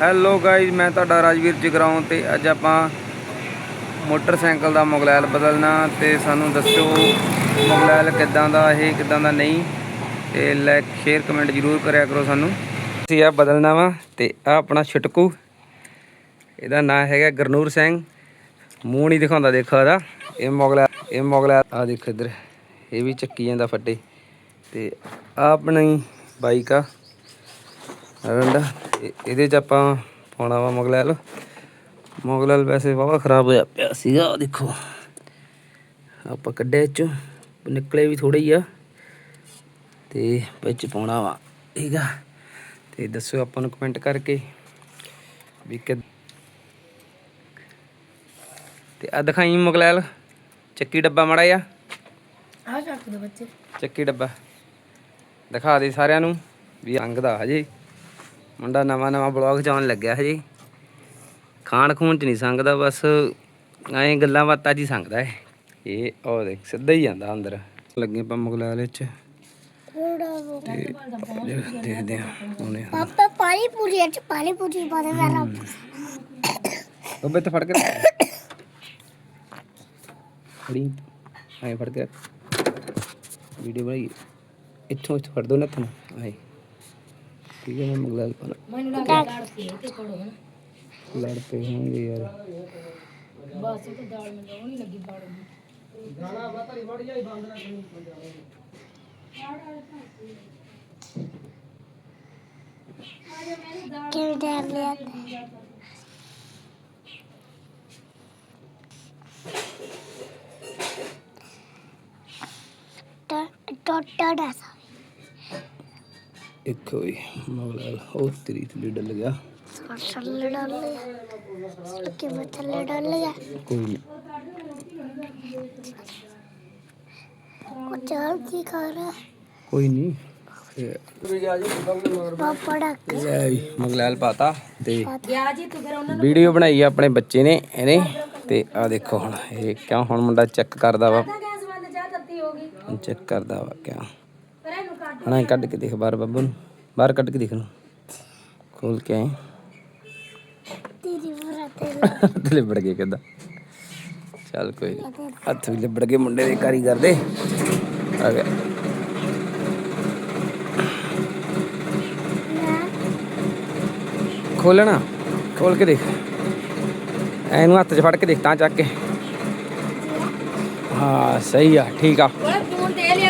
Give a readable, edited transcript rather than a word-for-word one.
Hello guys, ਮੈਂ ਤੁਹਾਡਾ ਰਾਜਵੀਰ ਜਗਰਾਉਂ ਤੇ ਅੱਜ ਆਪਾਂ ਮੋਟਰਸਾਈਕਲ ਦਾ ਮੁਗਲੈਲ ਬਦਲਣਾ ਤੇ ਸਾਨੂੰ ਦੱਸੋ ਮੁਗਲੈਲ ਕਿੱਦਾਂ ਦਾ ਇਹ ਕਿੱਦਾਂ ਦਾ ਨਹੀਂ ਤੇ ਲਾਈਕ ਸ਼ੇਅਰ ਕਮੈਂਟ ਜ਼ਰੂਰ ਕਰਿਆ ਕਰੋ। ਸਾਨੂੰ ਅਸੀਂ ਆ ਬਦਲਣਾ ਵਾ ਤੇ ਆ ਆਪਣਾ ਛਟਕੂ, ਇਹਦਾ ਨਾਂ ਹੈਗਾ ਗੁਰਨੂਰ ਸਿੰਘ। ਮੂੰਹ ਨਹੀਂ ਦਿਖਾਉਂਦਾ, ਦੇਖੋ ਇਹਦਾ। ਇਹ ਮੁਗਲੈਲ ਆ ਦੇਖੋ ਇੱਧਰ, ਇਹ ਵੀ ਚੱਕੀ ਜਾਂਦਾ ਫੱਟੇ। ਤੇ ਆ ਆਪਣੀ ਬਾਈਕ ਆ ਰੰਡਾ, ਇਹਦੇ 'ਚ ਆਪਾਂ ਪਾਉਣਾ ਵਾ ਮੁਗਲੈਲ ਵੈਸੇ ਵਾਹਵਾ ਖਰਾਬ ਹੋਇਆ ਪਿਆ ਸੀਗਾ, ਦੇਖੋ ਆਪਾਂ ਕੱਢਿਆ ਚੋਂ, ਨਿਕਲੇ ਵੀ ਥੋੜ੍ਹੇ ਹੀ ਆ ਤੇ ਵਿੱਚ ਪਾਉਣਾ ਵਾ, ਠੀਕ ਆ। ਤੇ ਦੱਸੋ ਆਪਾਂ ਨੂੰ ਕਮੈਂਟ ਕਰਕੇ ਵੀ ਤੇ ਆ ਦਿਖਾਈ ਮੁਗਲੈਲ ਚੱਕੀ ਡੱਬਾ ਮਾੜਾ ਜਿਹਾ, ਆ ਚੱਕ ਦੇ ਬੱਚੇ ਚੱਕੀ ਡੱਬਾ ਦਿਖਾ ਦੇ ਸਾਰਿਆਂ ਨੂੰ ਵੀ ਅੰਗਦਾ ਹਜੇ ਮੁੰਡਾ ਨਵਾਂ ਬਲੌਗ 'ਚ ਆਉਣ ਲੱਗਿਆ। ਹਜੇ ਖਾਣ ਖੂਣ 'ਚ ਨਹੀਂ ਸੰਗਦਾ, ਬਸ ਐਂ ਗੱਲਾਂ ਬਾਤਾਂ 'ਚ ਹੀ ਸੰਗਦਾ ਹੈ ਇਹ। ਉਹ ਦੇਖ ਸਿੱਧਾ ਹੀ ਜਾਂਦਾ ਅੰਦਰ। ਲੱਗੇ ਆਪਾਂ ਮੁਗਲੈਲ ਵਿੱਚ ਤੇ ਦੇਖਦੇ ਹਾਂ ਪਾਪਾ ਪਾਣੀ ਪੂਰੀ ਚ ਪਾਣੀ ਪੂਰੀ ਪਾ ਦੇ ਮੇਰਾ ਉਹ ਤੇ ਫੜ ਕੇ ਫੜੀ ਐਂ ਫੜ ਕੇ ਵੀਡੀਓ ਬਣਾਈ, ਇੱਥੋਂ ਫੜ ਦੋ ਨਾ ਹੱਥ ਨਾਲ ਆਏ, ਠੀਕ ਹੈ। ਮੈਂ ਮੁਗਲੈਲ ਪਾ ਮੈਨੂੰ ਲੱਗਾ ਦਾਲ ਸੀ ਤੇ ਕੋੜੋ ਨਾ ਲੜ ਪਏ ਹੋਣਗੇ ਯਾਰ। ਬਸ ਇਹ ਦਾਲ ਮੈਨੂੰ ਉਹ ਨਹੀਂ ਲੱਗੀ ਦਾਲ ਨੂੰ ਗਾਣਾ ਬਤਰੀ ਮੜ ਜਾਈ ਬੰਦ ਨਾ ਕਰੀ ਕਿਉਂ ਡਰ ਲਿਆ ਟੋਟਾ ਡਾਸਾ ਇੱਕ ਹੋਈ ਮੁਗਲੈਲ ਉਹ ਤੇਰੀ ਥੱਲੇ ਡੱਲ ਗਿਆ, ਥੱਲੇ ਡਾਲ ਲਿਆ ਕਿ ਮੈਂ ਥੱਲੇ ਡਾਲ ਲਿਆ ਕੋਈ ਨਹੀਂ। ਉਹ ਚਾਲ ਕੀ ਕਰ ਰਿਹਾ ਕੋਈ ਨਹੀਂ ਪਾਪਾ ਡੱਕ ਲੈ ਮੁਗਲੈਲ ਪਾਤਾ ਤੇ ਗਿਆ ਜੀ ਤੂੰ ਫਿਰ ਉਹਨਾਂ ਵੀਡੀਓ ਬਣਾਈ ਆਪਣੇ ਬੱਚੇ ਨੇ ਇਹਨੇ। ਤੇ ਆ ਦੇਖੋ ਹੁਣ ਇਹ ਕਿਉਂ ਹੁਣ ਮੁੰਡਾ ਚੈੱਕ ਕਰਦਾ ਵਾ, ਗੈਸ ਬੰਦ ਜਾ ਤੱਤੀ ਹੋ ਗਈ ਚੈੱਕ ਕਰਦਾ ਵਾ ਕਿਉਂ। ਪਰ ਇਹਨੂੰ ਕੱਢ ਹੁਣ ਕੱਢ ਕੇ ਦੇਖ ਬਾਹਰ, ਬਾਬੂ ਨੂੰ ਬਾਹਰ ਕੱਢ ਕੇ ਦੇਖ ਨੂੰ, ਖੋਲ ਕੇ ਆਏ ਤੇਰੀ ਬਰਾ ਤੇ ਲਿਬੜ ਗਏ ਕਿੱਦਾਂ। ਚੱਲ ਕੋਈ ਨੀ, ਹੱਥ ਵੀ ਲਿਬੜ ਗਏ ਮੁੰਡੇ ਦੇ ਕਾਰੀਗਰ ਦੇ। ਆ ਗਿਆ ਖੋਲਣਾ, ਖੋਲ ਕੇ ਦੇਖ ਇਹਨੂੰ ਹੱਥ 'ਚ ਫੜ ਕੇ ਦੇਖ ਤਾਂ ਚੱਕ ਕੇ। ਹਾਂ ਸਹੀ ਆ, ਠੀਕ ਆ। ਫੋਨ ਦੇ ਲਿਆ